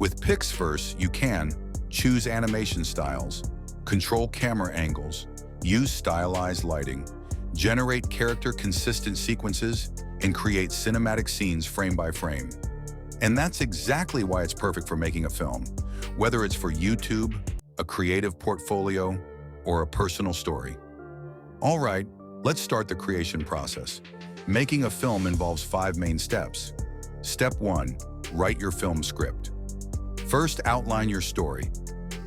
With Pixverse, you can choose animation styles, control camera angles, use stylized lighting, generate character-consistent sequences, and create cinematic scenes frame by frame. And that's exactly why it's perfect for making a film, whether it's for YouTube, a creative portfolio, or a personal story. All right, let's start the creation process. Making a film involves 5 main steps. Step 1, write your film script. First, outline your story.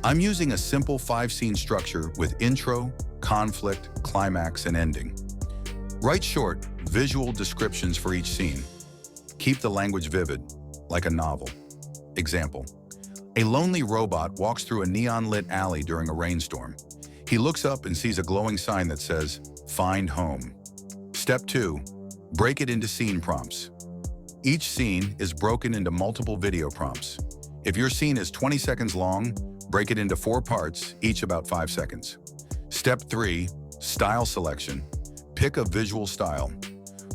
I'm using a simple 5-scene structure with intro, conflict, climax, and ending. Write short, visual descriptions for each scene. Keep the language vivid, like a novel. Example: a lonely robot walks through a neon-lit alley during a rainstorm. He looks up and sees a glowing sign that says, "Find home." Step 2, break it into scene prompts. Each scene is broken into multiple video prompts. If your scene is 20 seconds long, break it into 4 parts, each about 5 seconds. Step 3, style selection. Pick a visual style.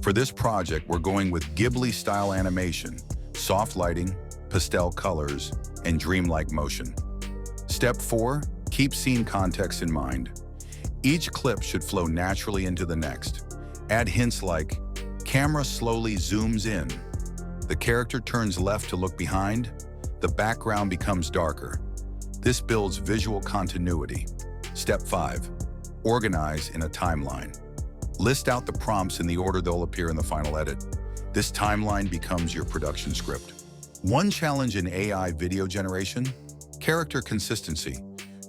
For this project, we're going with Ghibli-style animation, soft lighting, pastel colors, and dreamlike motion. Step 4, keep scene context in mind. Each clip should flow naturally into the next. Add hints like, camera slowly zooms in, the character turns left to look behind, the background becomes darker. This builds visual continuity. Step 5, organize in a timeline. List out the prompts in the order they'll appear in the final edit. This timeline becomes your production script. One challenge in AI video generation: character consistency.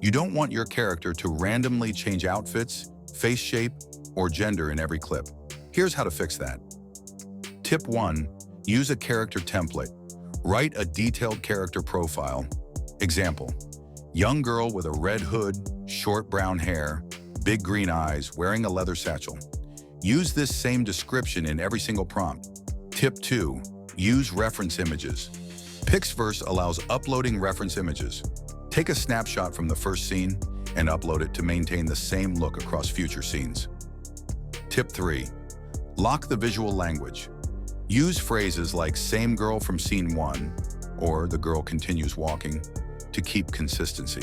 You don't want your character to randomly change outfits, face shape, or gender in every clip. Here's how to fix that. Tip 1, use a character template. Write a detailed character profile. Example: young girl with a red hood, short brown hair, big green eyes, wearing a leather satchel. Use this same description in every single prompt. Tip 2, use reference images. Pixverse allows uploading reference images. Take a snapshot from the first scene and upload it to maintain the same look across future scenes. Tip 3, lock the visual language. Use phrases like "same girl from scene 1" or "the girl continues walking" to keep consistency.